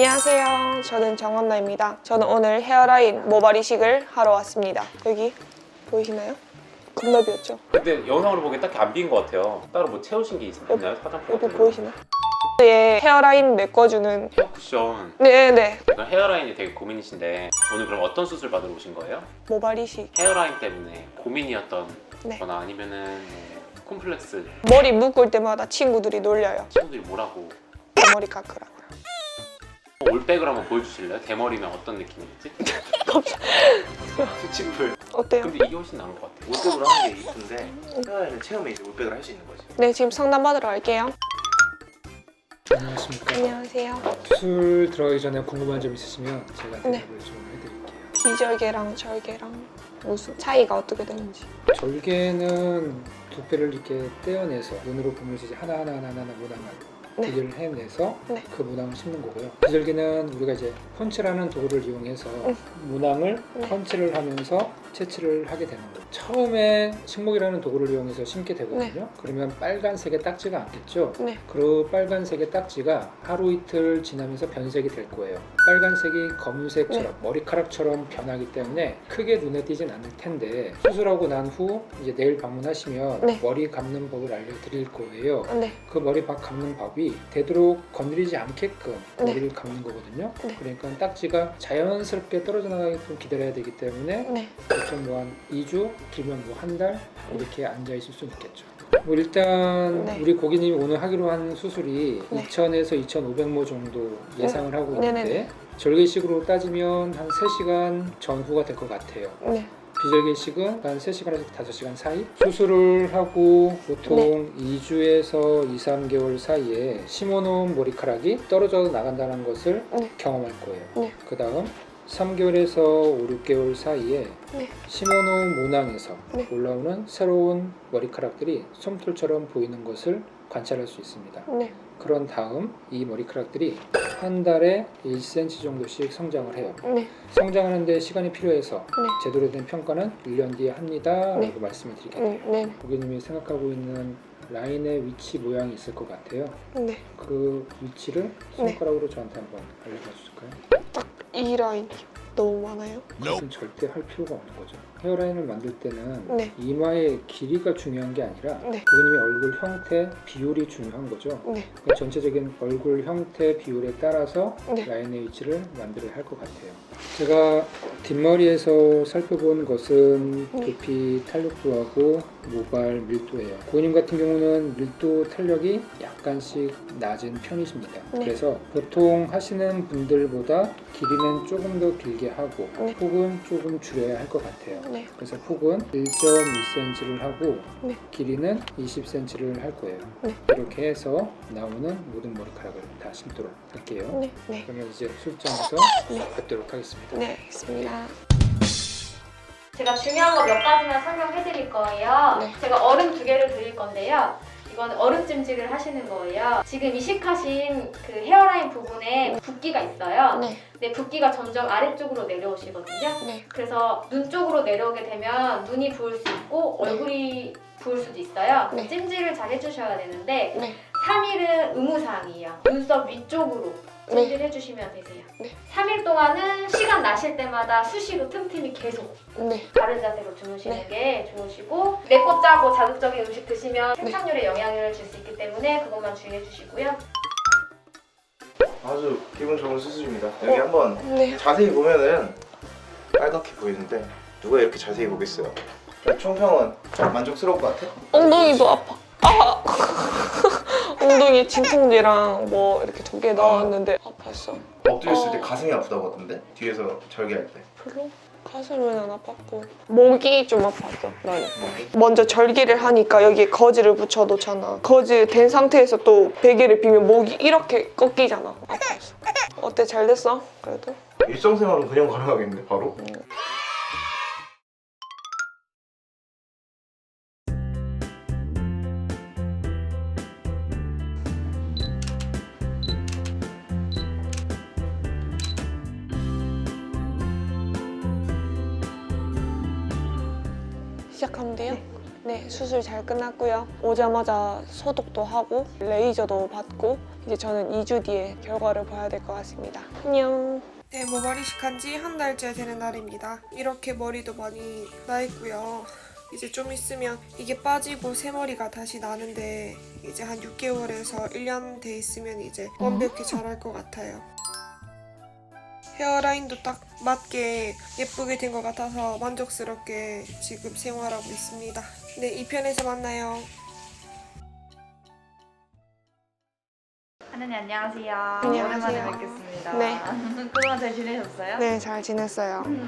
안녕하세요. 저는 정원나입니다. 저는 오늘 헤어라인 모발 이식을 하러 왔습니다. 여기 보이시나요? 겁나 비었죠? 근데 영상으로 보기엔 딱히 안 비인 것 같아요. 따로 뭐 채우신 게 있나요? 화장품 여기 같은 거? 보이시나요? 얘 헤어라인 메꿔주는 헤어 쿠션. 네네 제가 헤어라인이 되게 고민이신데 오늘 그럼 어떤 수술 받으러 오신 거예요? 모발 이식. 헤어라인 때문에 고민이었던 네. 거나 아니면은 뭐 콤플렉스 머리 묶을 때마다 친구들이 놀려요. 친구들이 뭐라고 머리 깎으라고요. 올백을 한번 보여주실래요? 대머리면 어떤 느낌이지? 수치풀. 어때요? 근데 이게 훨씬 나은 것 같아요. 올백으로 하는 게 이쁜데 헤어라인을 채우면 이제 올백을 할 수 있는 거지. 네, 지금 상담 받으러 갈게요. 안녕하십니까. 안녕하세요. 수술 들어가기 전에 궁금한 점 있으시면 제가 네. 대답을 좀 해드릴게요. 비절개랑 절개랑 무슨 차이가 어떻게 되는지. 절개는 두께를 이렇게 떼어내서 눈으로 보면서 이제 하나하나 문항을 네. 분리를 해내서 네. 그 문항을 심는 거고요. 비절개는 우리가 이제 펀치라는 도구를 이용해서 문항을 네. 펀치를 하면서 채취를 하게 되는 거예요. 처음에 식목이라는 도구를 이용해서 심게 되거든요. 그러면 빨간색의 딱지가 않겠죠. 네. 그 빨간색의 딱지가 하루 이틀 지나면서 변색이 될 거예요. 빨간색이 검은색처럼 머리카락처럼 변하기 때문에 크게 눈에 띄진 않을 텐데 수술하고 난 후 이제 내일 방문하시면 네. 머리 감는 법을 알려드릴 거예요. 네. 그 머리 감는 법이 되도록 건드리지 않게끔 네. 머리를 감는 거거든요. 네. 그러니까 딱지가 자연스럽게 떨어져 나가게끔 기다려야 되기 때문에 네. 보통 뭐 한 2주, 길면 뭐 한 달 이렇게 앉아 있을 수 있겠죠. 뭐 일단 네. 우리 고객님이 오늘 하기로 한 수술이 네. 2,000에서 2,500모 정도 예상을 하고 있는데 네네네. 절개식으로 따지면 한 3시간 전후가 될 것 같아요. 네. 비절개식은 한 3시간에서 5시간 사이? 수술을 하고 보통 2주에서 2, 3개월 사이에 심어놓은 머리카락이 떨어져 나간다는 것을 네. 경험할 거예요. 네. 그 다음 3개월에서 5, 6개월 사이에 네. 심어놓은 모낭에서 네. 올라오는 새로운 머리카락들이 솜털처럼 보이는 것을 관찰할 수 있습니다. 네. 그런 다음 이 머리카락들이 한 달에 1cm 정도씩 성장을 해요. 네. 성장하는데 시간이 필요해서 네. 제대로 제대로 된 평가는 1년 뒤에 합니다 라고 네. 말씀을 드리겠네요. 네. 네. 고객님이 생각하고 있는 라인의 위치 모양이 있을 것 같아요. 네. 그 위치를 손가락으로 저한테 한번 알려봐 주실까요? 이 라인이 너무 많아요. 그것은 절대 할 필요가 없는 거죠. 헤어라인을 만들 때는 네. 이마의 길이가 중요한 게 아니라 네. 고객님의 얼굴 형태, 비율이 중요한 거죠. 네. 그러니까 전체적인 얼굴 형태, 비율에 따라서 네. 라인의 위치를 만들어야 할 것 같아요. 제가 뒷머리에서 살펴본 것은 네. 두피 탄력도하고 모발 밀도예요. 고객님 같은 경우는 밀도 탄력이 약간씩 낮은 편이십니다. 네. 그래서 보통 하시는 분들보다 길이는 조금 더 길게 하고 네. 폭은 조금 줄여야 할 것 같아요. 네. 그래서 폭은 1.2cm를 하고 네. 길이는 20cm를 할 거예요. 네. 이렇게 해서 나오는 모든 머리카락을 다 심도록 할게요. 네. 네. 그러면 이제 출장에서 네. 뵙도록 하겠습니다. 네. 알겠습니다. 제가 중요한 거 몇 가지만 설명해 드릴 거예요. 네. 제가 얼음 2개를 드릴 건데요. 이건 얼음 찜질을 하시는 거예요. 지금 이식하신 그 헤어라인 부분에 붓기가 있어요. 네. 근데 붓기가 점점 아래쪽으로 내려오시거든요. 네. 그래서 눈 쪽으로 내려오게 되면 눈이 부을 수 있고 얼굴이 부을 수도 있어요. 네. 찜질을 잘 해주셔야 되는데 네. 3일은 의무사항이에요. 눈썹 위쪽으로 네. 찜질 해주시면 되세요. 네. 3일 동안은 시간 나실 때마다 수시로 틈틈이 계속 네. 바른 자세로 주무시는 게 좋으시고 맵고 짜고 자극적인 음식 드시면 생착률에 영향을 줄 수 있기 때문에 그것만 주의해 주시고요. 아주 기분 좋은 수술입니다. 여기 한번 네. 자세히 보면은 빨갛게 보이는데 누가 이렇게 자세히 보겠어요? 총평은 만족스러울 것 같아? 엉덩이도 아파. 아! 엉덩이 진통제랑 뭐 이렇게 2개 넣었는데 아팠어. 엎드렸을 때 가슴이 아프다고 하던데? 뒤에서 절개할 때. 별로 가슴은 안 아팠고 목이 좀 아팠어. 나는. 먼저 절개를 하니까 여기에 거즈를 붙여 놓잖아. 거즈 된 상태에서 또 베개를 비면 목이 이렇게 꺾이잖아. 아팠어. 어때? 잘 됐어? 그래도? 일상생활은 그냥 가능하겠는데 바로? 시작하면 돼요? 네, 수술 잘 끝났고요. 오자마자 소독도 하고 레이저도 받고 이제 저는 2주 뒤에 결과를 봐야 될 것 같습니다. 안녕. 네, 모발 이식한 지 한 달째 되는 날입니다. 이렇게 머리도 많이 나 있고요. 이제 좀 있으면 이게 빠지고 새머리가 다시 나는데 이제 한 6개월에서 1년 돼 있으면 이제 완벽히 자랄 것 같아요. 헤어라인도 딱 맞게 예쁘게 된 것 같아서 만족스럽게 지금 생활하고 있습니다. 네, 2편에서 만나요. 하느님 안녕하세요. 안녕하세요. 오랜만에 뵙겠습니다. 네. 그동안 잘 지내셨어요? 네, 잘 지냈어요. 큰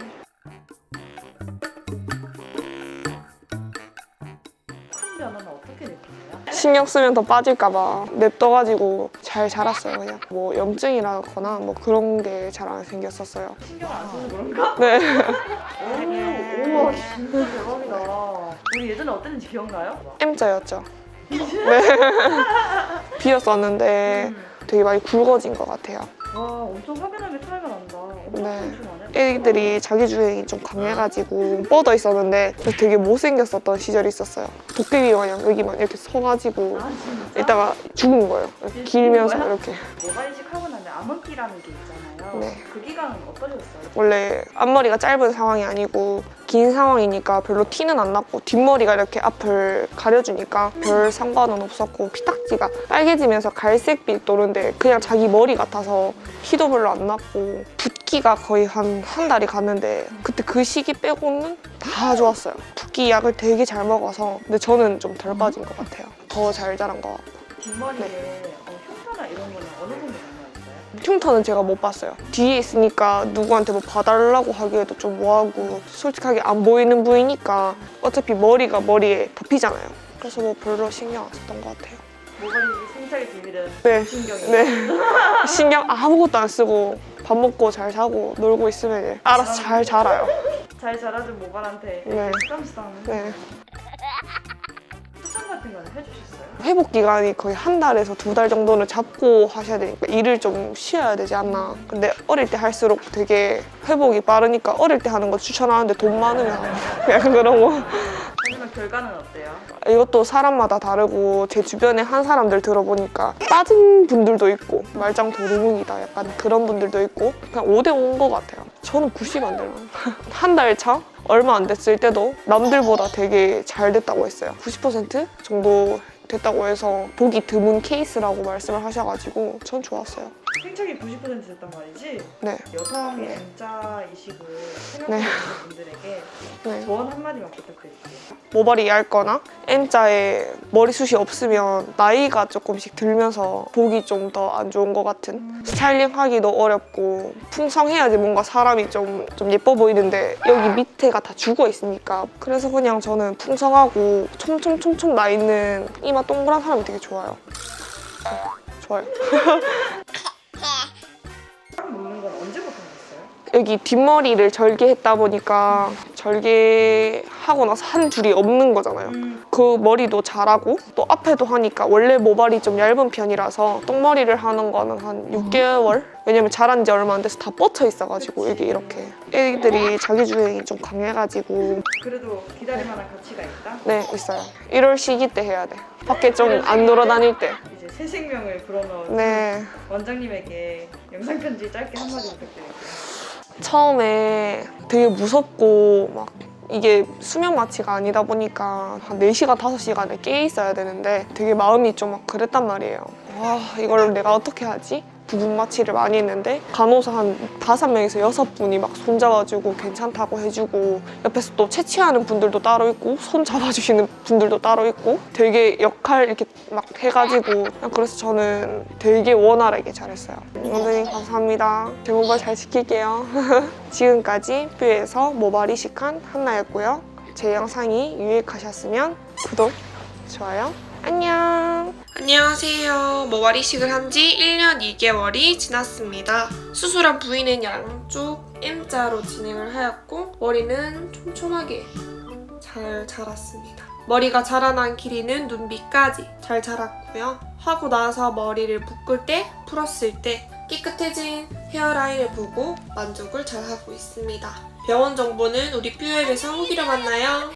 변화는 어떻게 느끼세요? 신경 쓰면 더 빠질까봐 냅둬가지고 잘 자랐어요, 그냥. 뭐 염증이라거나 뭐 그런 게 잘 안 생겼었어요. 신경 안 써서 그런가? 네. 오, 우와 진짜 대박이다. 우리 예전에 어땠는지 기억나요? M자였죠. 네. 비었었는데 되게 많이 굵어진 것 같아요. 와 엄청 확연하게 차이가 난다. 엄청 네. 튼튼하네. 애기들이 자기주행이 좀 강해가지고 뻗어 있었는데 그래서 되게 못생겼었던 시절이 있었어요. 도깨비 마냥 여기만 이렇게 서가지고 아 진짜? 이따가 죽은 거예요. 죽은 길면서 거야? 이렇게. 모발 이식하고 나면 암흑기라는 게 있잖아요. 네. 그 기간은 어떠셨어요? 원래 앞머리가 짧은 상황이 아니고 긴 상황이니까 별로 티는 안 났고 뒷머리가 이렇게 앞을 가려주니까 별 상관은 없었고 피딱지가 빨개지면서 갈색빛 도는데 그냥 자기 머리 같아서 티도 별로 안 났고 붓기가 거의 한 달이 갔는데 그때 그 시기 빼고는 다 좋았어요. 붓기 약을 되게 잘 먹어서 근데 저는 좀 덜 빠진 것 같아요. 더 잘 자란 것 같고. 뒷머리에 흉터나 이런 거는 어느 정도 남아있어요? 흉터는 제가 못 봤어요. 뒤에 있으니까 누구한테 뭐 봐달라고 하기에도 좀 뭐하고 솔직하게 안 보이는 부위니까 어차피 머리가 머리에 덮이잖아요. 그래서 뭐 별로 신경 안 썼던 것 같아요. 모발 이식 생착의 비밀은 네. 신경이에요. 네. 신경 아무것도 안 쓰고 밥 먹고 잘 자고 놀고 있으면 이제 알아서 잘 자라요. 잘 자라준 모발한테 네. 수담수담 네. 추천 같은 거는 해주셨어요? 회복 기간이 거의 한 달에서 2달 정도는 잡고 하셔야 되니까 일을 좀 쉬어야 되지 않나. 근데 어릴 때 할수록 되게 회복이 빠르니까 어릴 때 하는 거 추천하는데 돈 많으면 약간 그런 거. 하지만 결과는 어때요? 이것도 사람마다 다르고 제 주변에 한 사람들 들어보니까 빠진 분들도 있고 말짱 도루묵이다 약간 그런 분들도 있고 그냥 5대5인 것 같아요. 저는 90 안 되나? 한 달 차? 얼마 안 됐을 때도 남들보다 되게 잘 됐다고 했어요. 90% 정도 됐다고 해서 보기 드문 케이스라고 말씀을 하셔가지고 전 좋았어요. 생착이 90% 됐단 말이지? 네. 여성 M자 이식을 생각하고 네. 있는 분들에게 네. 조언 한마디만 부탁드릴게요. 모발이 얇거나 M자에 머리숱이 없으면 나이가 조금씩 들면서 보기 좀 더 안 좋은 것 같은 스타일링 하기도 어렵고 풍성해야지 뭔가 사람이 좀 예뻐 보이는데 여기 밑에가 다 죽어 있으니까 그래서 그냥 저는 풍성하고 촘촘촘촘 나 있는 이마 동그란 사람이 되게 좋아요. 좋아요. 사람 먹는 건 언제부터 먹었어요? 여기 뒷머리를 절개했다 보니까 절개하고 나서 한 줄이 없는 거잖아요. 그 머리도 자라고 또 앞에도 하니까 원래 모발이 좀 얇은 편이라서 똥머리를 하는 거는 한 6개월? 왜냐면 자란 지 얼마 안 돼서 다 뻗쳐 있어가지고 여기 이렇게 애기들이 자기주행이 좀 강해가지고 그래도 기다릴 만한 가치가 있다? 네 있어요. 1월 시기 때 해야 돼. 밖에 좀 안 돌아다닐 때. 이제 새 생명을 불어넣은 네. 원장님에게 영상 편지 짧게 한마디 부탁드릴게요. 처음에 되게 무섭고 막 이게 수면 마취가 아니다 보니까 한 4시간, 5시간을 깨 있어야 되는데 되게 마음이 좀 막 그랬단 말이에요. 와, 이걸 내가 어떻게 하지? 부분 마취를 많이 했는데 간호사 한 5명에서 6분이 막 손잡아주고 괜찮다고 해주고 옆에서 또 채취하는 분들도 따로 있고 손 잡아주시는 분들도 따로 있고 되게 역할 이렇게 막 해가지고 그냥 그래서 저는 되게 원활하게 잘했어요. 원장님 감사합니다. 제 모발 잘 지킬게요. 지금까지 뷰에서 모발 이식한 한나였고요. 제 영상이 유익하셨으면 구독, 좋아요, 안녕! 안녕하세요. 모발 이식을 한 지 1년 2개월이 지났습니다. 수술한 부위는 양쪽 M자로 진행을 하였고 머리는 촘촘하게 잘 자랐습니다. 머리가 자라난 길이는 눈 밑까지 잘 자랐고요. 하고 나서 머리를 묶을 때, 풀었을 때 깨끗해진 헤어라인을 보고 만족을 잘 하고 있습니다. 병원 정보는 우리 뷰앱에서 후기로 만나요.